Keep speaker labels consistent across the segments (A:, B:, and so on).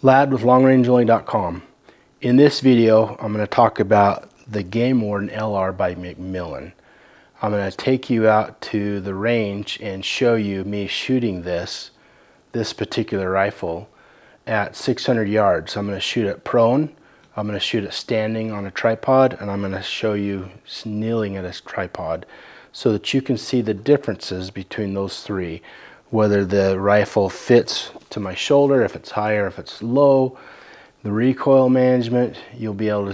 A: Lad with longrangeonly.com. In this video, I'm going to talk about the Game Warden LR by McMillan. I'm going to take you out to the range and show you me shooting this particular rifle at 600 yards. I'm going to shoot it prone, I'm going to shoot it standing on a tripod, and I'm going to show you kneeling at a tripod so that you can see the differences between those three. Whether the rifle fits to my shoulder, if it's higher, if it's low, the recoil management, you'll be able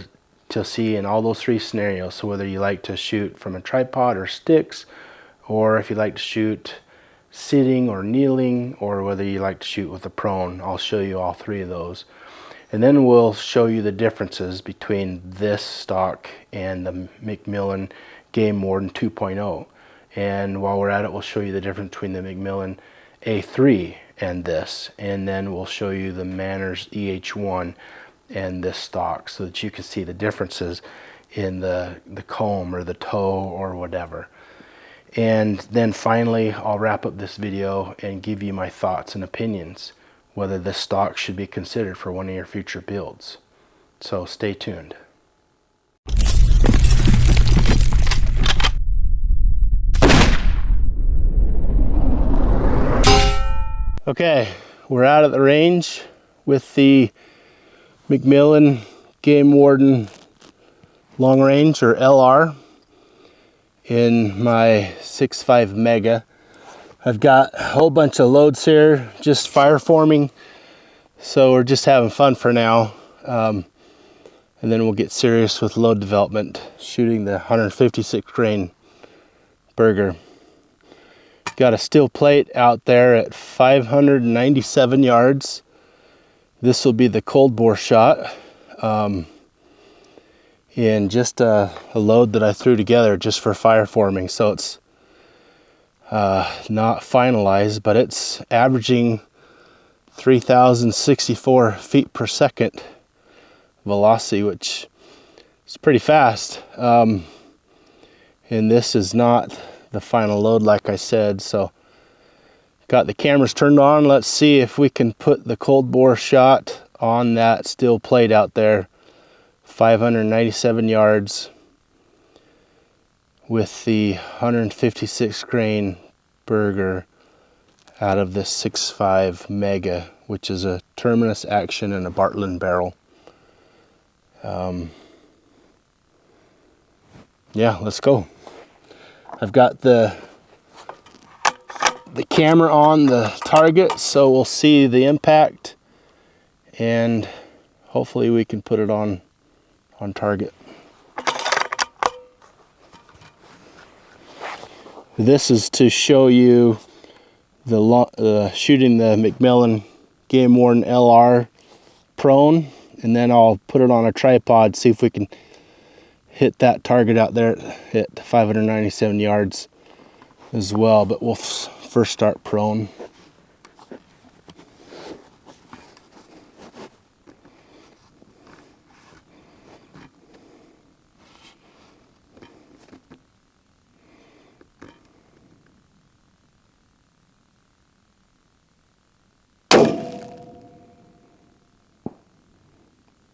A: to see in all those three scenarios. So whether you like to shoot from a tripod or sticks, or if you like to shoot sitting or kneeling, or whether you like to shoot with a prone, I'll show you all three of those. And then we'll show you the differences between this stock and the McMillan Game Warden 2.0. And while we're at it, we'll show you the difference between the McMillan A3 and this. And then we'll show you the Manners EH1 and this stock so that you can see the differences in the comb or the toe or whatever. And then finally, I'll wrap up this video and give you my thoughts and opinions, whether this stock should be considered for one of your future builds. So stay tuned. Okay, we're out at the range with the McMillan Game Warden Long Range, or LR, in my 6.5 Mega. I've got a whole bunch of loads here, just fire forming, so we're just having fun for now. And then we'll get serious with load development, shooting the 156 grain burger. Got a steel plate out there at 597 yards. This will be the cold bore shot. And just a load that I threw together just for fire forming. So it's not finalized, but it's averaging 3,064 feet per second velocity, which is pretty fast. And this is not the final load, like I said. So got the cameras turned on. Let's see if we can put the cold bore shot on that steel plate out there, 597 yards, with the 156 grain burger out of this 6.5 Mega, which is a Terminus action and a Bartlein barrel. Yeah, let's go. I've got the camera on the target, so we'll see the impact, and hopefully we can put it on target. This is to show you the shooting the McMillan Game Warden LR prone, and then I'll put it on a tripod, see if we can hit that target out there at 597 yards as well. But we'll first start prone.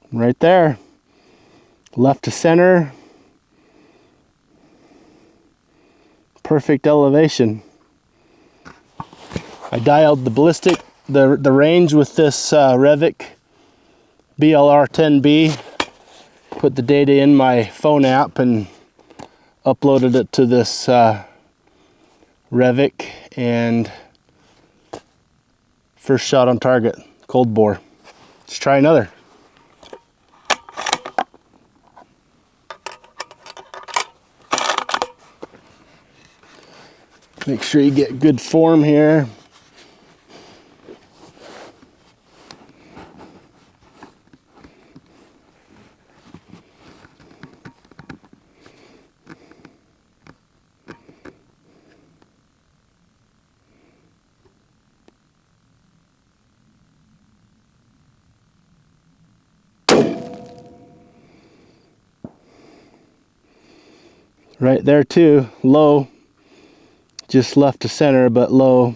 A: Right there, left to center, perfect elevation. I dialed the ballistic, the range with this Revic BLR10B, put the data in my phone app and uploaded it to this Revic, and first shot on target, cold bore. Let's try another. Make sure you get good form here. Right there too, low. Just left to center, but low.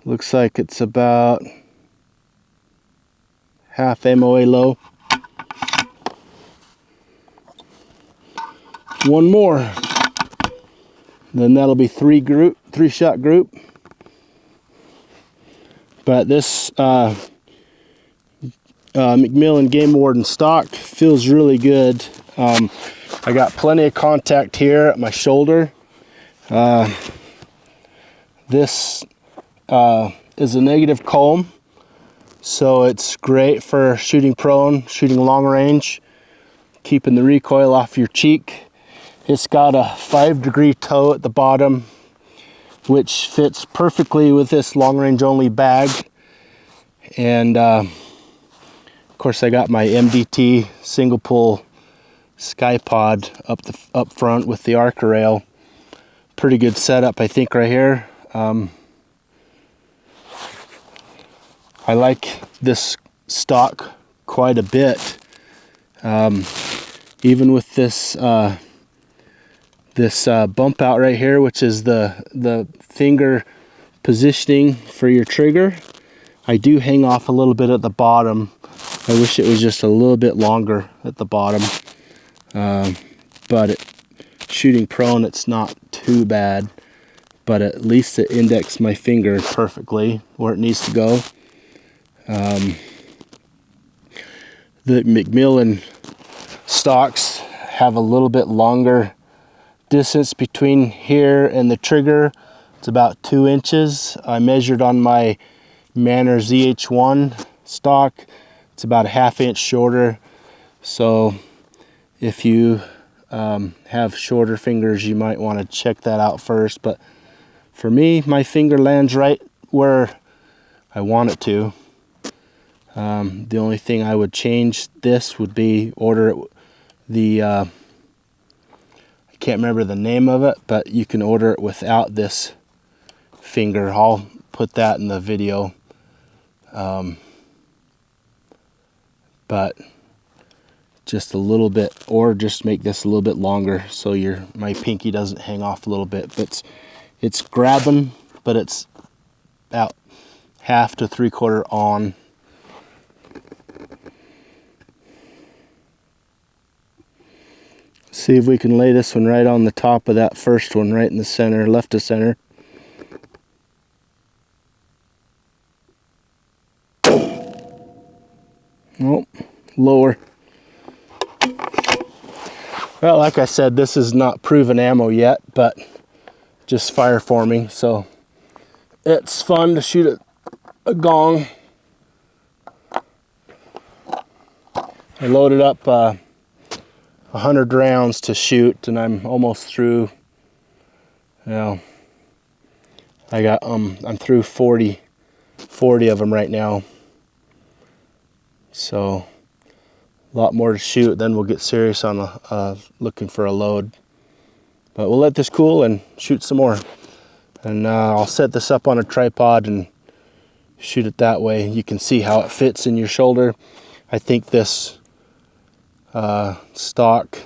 A: Looks like it's about half MOA low. One more. Then that'll be three shot group. But this McMillan Game Warden stock feels really good. I got plenty of contact here at my shoulder. This is a negative comb, so it's great for shooting prone, shooting long range, keeping the recoil off your cheek. It's got a 5-degree toe at the bottom, which fits perfectly with this long range only bag. And of course I got my MDT single pull sky pod up front with the Arca rail. Pretty good setup, I think, right here. I like this stock quite a bit. Even with this bump out right here, which is the finger positioning for your trigger, I do hang off a little bit at the bottom. I wish it was just a little bit longer at the bottom, but shooting prone, it's not too bad, but at least it indexed my finger perfectly where it needs to go. The McMillan stocks have a little bit longer distance between here and the trigger. It's about 2 inches. I measured on my Manners EH1 stock. It's about a 1/2 inch shorter. So if you have shorter fingers, you might want to check that out first. But for me, my finger lands right where I want it to. The only thing I would change this would be order it I can't remember the name of it, but you can order it without this finger. I'll put that in the video. But just a little bit, or just make this a little bit longer so my pinky doesn't hang off a little bit. But it's grabbing, but it's about 1/2 to 3/4 on. See if we can lay this one right on the top of that first one, right in the center, left of center. Oh, lower. Well, like I said, this is not proven ammo yet, but just fire forming, so it's fun to shoot a gong. I loaded up 100 rounds to shoot, and I'm almost through. I'm through 40 of them right now. So a lot more to shoot, then we'll get serious on looking for a load. But we'll let this cool and shoot some more. And I'll set this up on a tripod and shoot it that way. You can see how it fits in your shoulder. I think this stock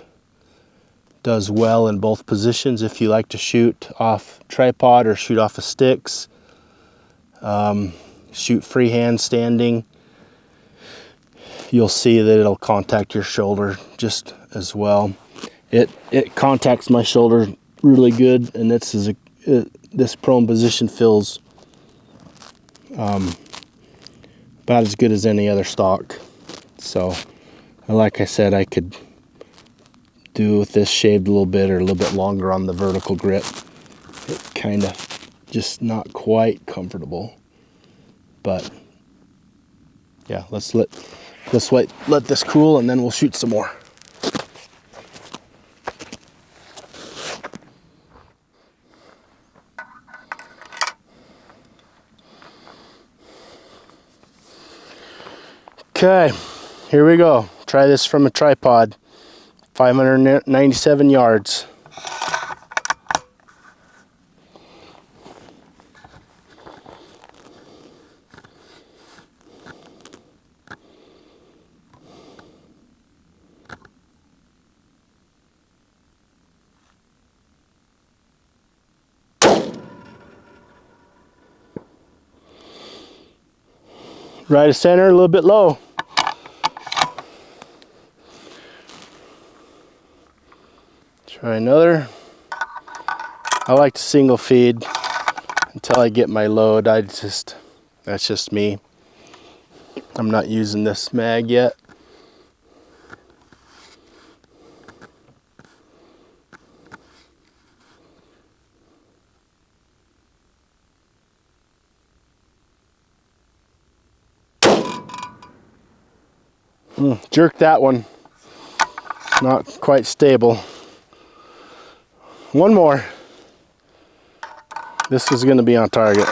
A: does well in both positions if you like to shoot off tripod or shoot off of sticks. Shoot freehand standing. You'll see that it'll contact your shoulder just as well. It contacts my shoulder really good, and this prone position feels about as good as any other stock. So like I said, I could do with this shaved a little bit or a little bit longer on the vertical grip. It kind of just not quite comfortable, but yeah, let's let this cool, and then we'll shoot some more. Okay, here we go. Try this from a tripod. 597 yards. Right of center, a little bit low. All right, another. I like to single feed until I get my load. That's just me. I'm not using this mag yet. Jerk that one. Not quite stable. One more. This is going to be on target.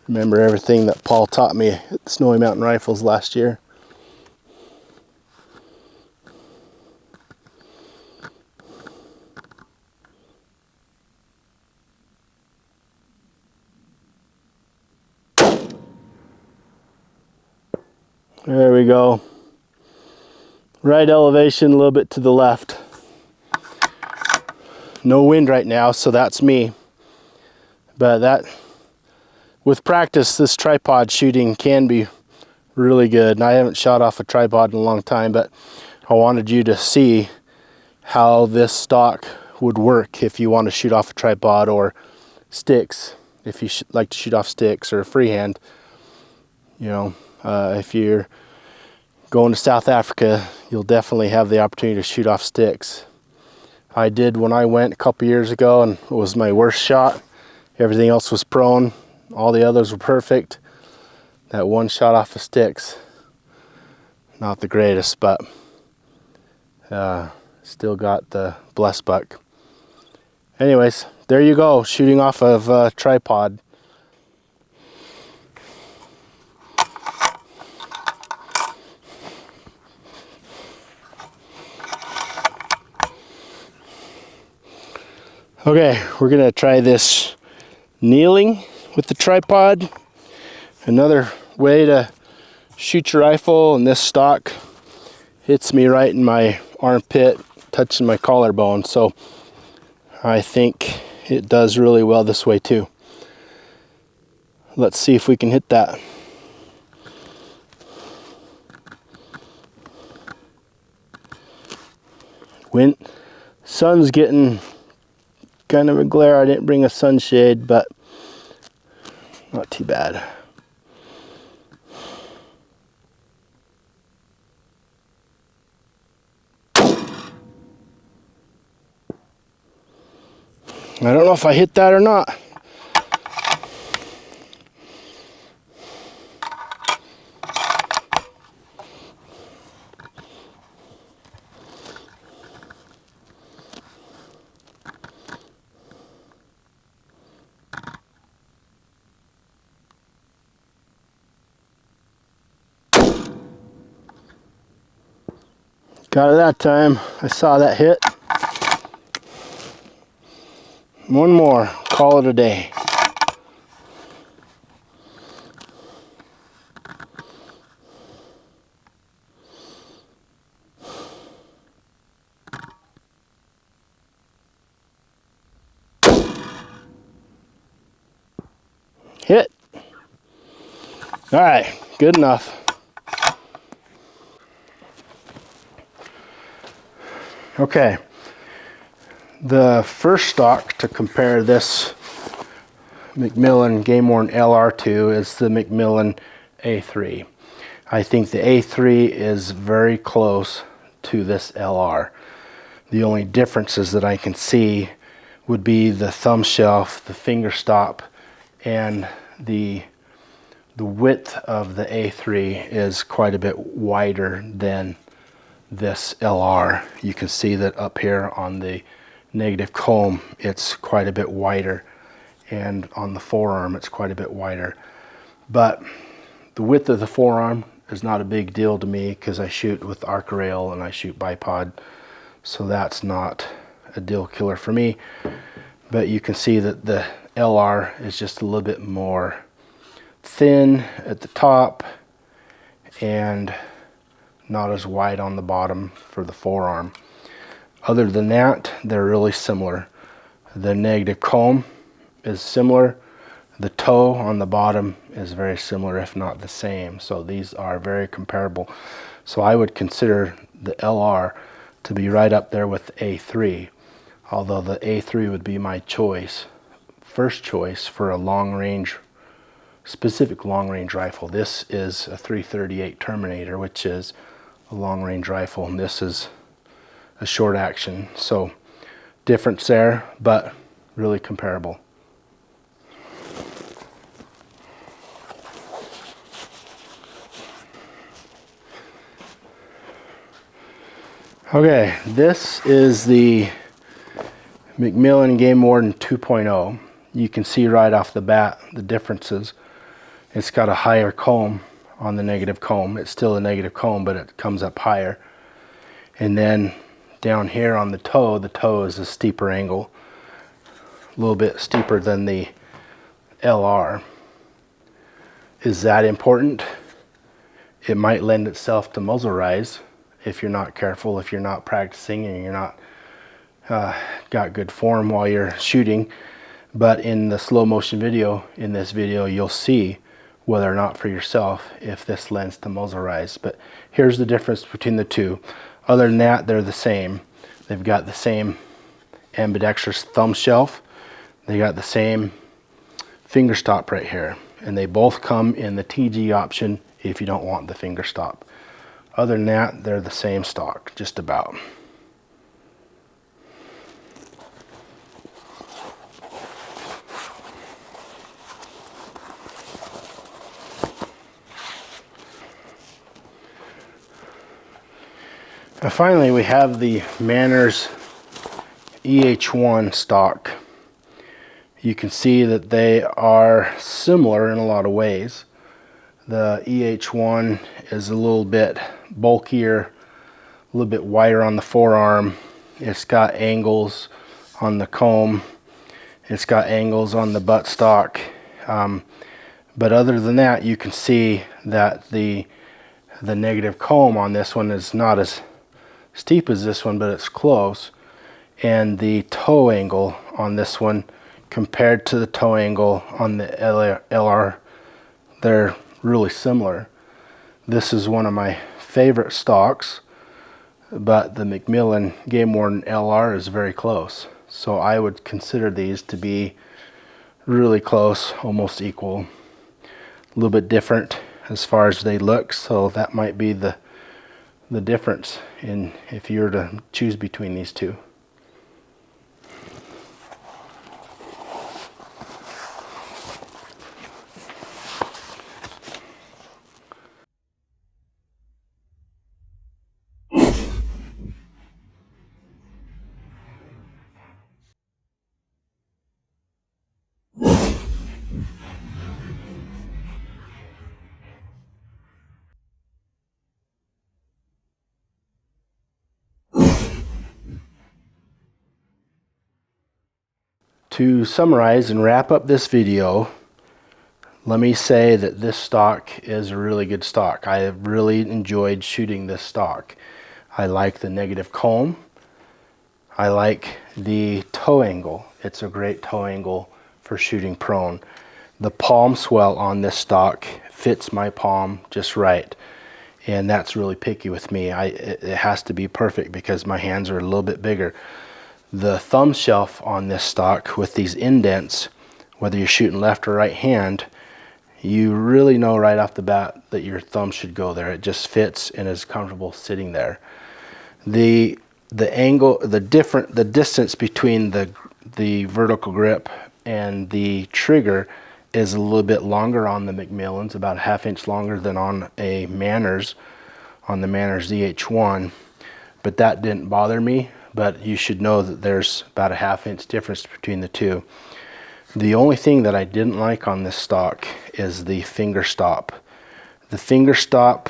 A: Remember everything that Paul taught me at Snowy Mountain Rifles last year. There we go. Right elevation, a little bit to the left. No wind right now, so that's me. But with practice, this tripod shooting can be really good. And I haven't shot off a tripod in a long time, but I wanted you to see how this stock would work if you want to shoot off a tripod or sticks. If you like to shoot off sticks or freehand, you know, if you're going to South Africa, you'll definitely have the opportunity to shoot off sticks. I did when I went a couple years ago, and it was my worst shot. Everything else was prone. All the others were perfect. That one shot off of sticks, not the greatest, but still got the blessed buck. Anyways, there you go, shooting off of a tripod. Okay, we're gonna try this kneeling with the tripod. Another way to shoot your rifle, and this stock hits me right in my armpit, touching my collarbone. So I think it does really well this way too. Let's see if we can hit that. Sun's getting kind of a glare. I didn't bring a sunshade, but not too bad. I don't know if I hit that or not. Got it that time. I saw that hit. One more, call it a day. Hit. All right, good enough. Okay, the first stock to compare this McMillan Game Warden LR to is the McMillan A3. I think the A3 is very close to this LR. The only differences that I can see would be the thumb shelf, the finger stop, and the width of the A3 is quite a bit wider than this LR. You can see that up here on the negative comb it's quite a bit wider, and on the forearm it's quite a bit wider. But the width of the forearm is not a big deal to me because I shoot with arc rail and I shoot bipod, so that's not a deal killer for me. But you can see that the LR is just a little bit more thin at the top and not as wide on the bottom for the forearm. Other than that, they're really similar. The negative comb is similar. The toe on the bottom is very similar, if not the same. So these are very comparable. So I would consider the LR to be right up there with A3, although the A3 would be my choice, first choice for a long range, specific long range rifle. This is a 338 Terminator, which is a long range rifle, and this is a short action. So difference there, but really comparable. Okay, this is the McMillan Game Warden 2.0. You can see right off the bat the differences. It's got a higher comb on the negative comb. It's still a negative comb, but it comes up higher. And then down here on the toe is a steeper angle, a little bit steeper than the LR. Is that important? It might lend itself to muzzle rise if you're not careful, if you're not practicing and you're not got good form while you're shooting. But in the slow motion video, in this video, you'll see whether or not for yourself if this lends to muzzle rise. But here's the difference between the two. Other than that, they're the same. They've got the same ambidextrous thumb shelf. They got the same finger stop right here. And they both come in the TG option if you don't want the finger stop. Other than that, they're the same stock, just about. And finally, we have the Manners EH1 stock. You can see that they are similar in a lot of ways. The EH1 is a little bit bulkier, a little bit wider on the forearm. It's got angles on the comb. It's got angles on the buttstock. But other than that, you can see that the negative comb on this one is not as steep as this one, but it's close. And the toe angle on this one compared to the toe angle on the LR, they're really similar. This is one of my favorite stocks, but the McMillan Game Warden LR is very close. So I would consider these to be really close, almost equal. A little bit different as far as they look, so that might be the difference in if you were to choose between these two. To summarize and wrap up this video, let me say that this stock is a really good stock. I have really enjoyed shooting this stock. I like the negative comb. I like the toe angle. It's a great toe angle for shooting prone. The palm swell on this stock fits my palm just right. And that's really picky with me. It has to be perfect because my hands are a little bit bigger. The thumb shelf on this stock with these indents, whether you're shooting left or right hand, you really know right off the bat that your thumb should go there. It just fits and is comfortable sitting there. The angle, the distance between the vertical grip and the trigger is a little bit longer on the McMillans, about a ½ inch longer than on a Manners, on the Manners EH1, but that didn't bother me. But you should know that there's about a ½ inch difference between the two. The only thing that I didn't like on this stock is the finger stop. The finger stop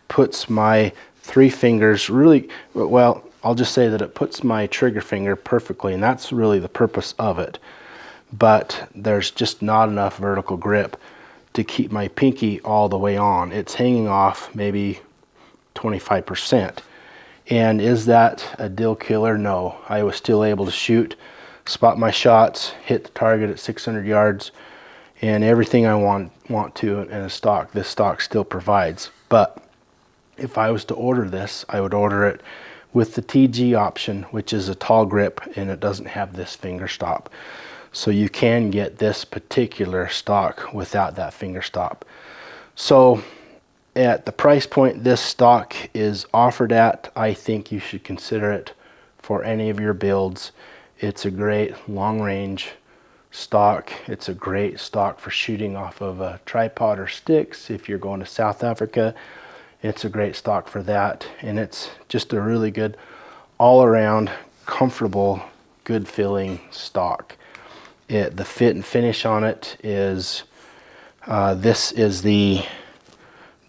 A: puts my three fingers really, well, I'll just say that it puts my trigger finger perfectly, and that's really the purpose of it. But there's just not enough vertical grip to keep my pinky all the way on. It's hanging off maybe 25%. And is that a deal killer? No. I was still able to shoot, spot my shots, hit the target at 600 yards, and everything I want to in a stock, this stock still provides. But if I was to order this, I would order it with the TG option, which is a tall grip, and it doesn't have this finger stop. So you can get this particular stock without that finger stop. So at the price point this stock is offered at, I think you should consider it for any of your builds. It's a great long range stock. It's a great stock for shooting off of a tripod or sticks. If you're going to South Africa, it's a great stock for that. And it's just a really good all around comfortable, good feeling stock. The fit and finish on it is this is the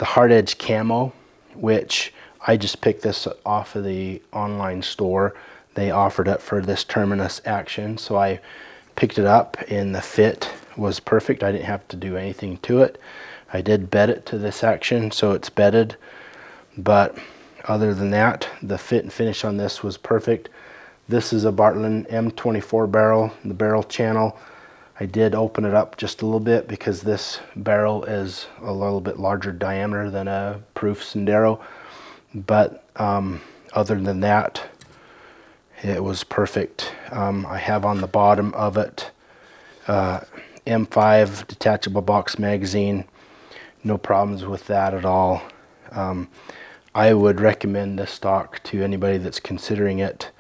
A: hard edge camo, which I just picked this off of the online store. They offered it for this Terminus action, so I picked it up, and the fit was perfect. I didn't have to do anything to it. I did bed it to this action, so it's bedded, but other than that, the fit and finish on this was perfect. This is a Bartlein M24 barrel. The barrel channel, I did open it up just a little bit because this barrel is a little bit larger diameter than a Proof Sendero, but other than that, it was perfect. I have on the bottom of it M5 detachable box magazine. No problems with that at all. I would recommend this stock to anybody that's considering it,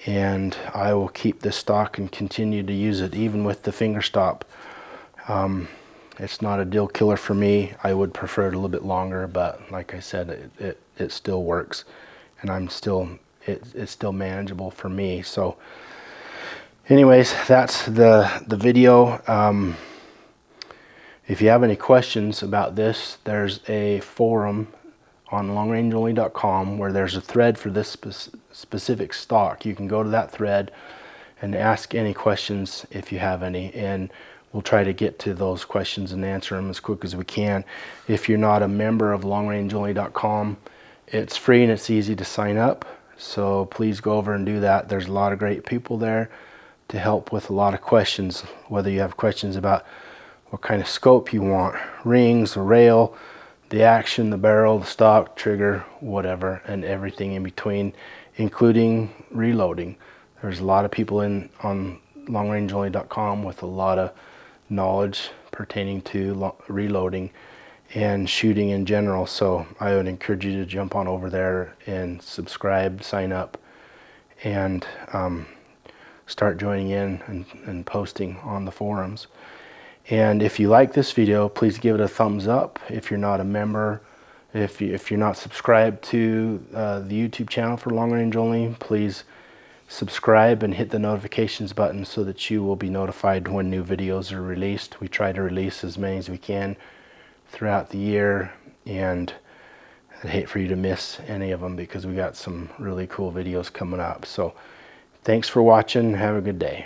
A: and I will keep this stock and continue to use it even with the finger stop. It's not a deal killer for me. I would prefer it a little bit longer, but like I said, it still works, and it's still manageable for me. So anyways, that's the video. If you have any questions about this, there's a forum on longrangeonly.com where there's a thread for this specific stock. You can go to that thread and ask any questions if you have any, and we'll try to get to those questions and answer them as quick as we can. If you're not a member of longrangeonly.com, it's free and it's easy to sign up, so please go over and do that. There's a lot of great people there to help with a lot of questions, whether you have questions about what kind of scope you want, rings, the rail, the action, the barrel, the stock, trigger, whatever, and everything in between, including reloading. There's a lot of people on longrangeonly.com with a lot of knowledge pertaining to reloading and shooting in general, so I would encourage you to jump on over there and subscribe, sign up, and start joining in and posting on the forums. And if you like this video, please give it a thumbs up. If you're not a member, if you're not subscribed to the YouTube channel for Long Range Only, please subscribe and hit the notifications button so that you will be notified when new videos are released. We try to release as many as we can throughout the year, and I'd hate for you to miss any of them because we got some really cool videos coming up. So thanks for watching. Have a good day.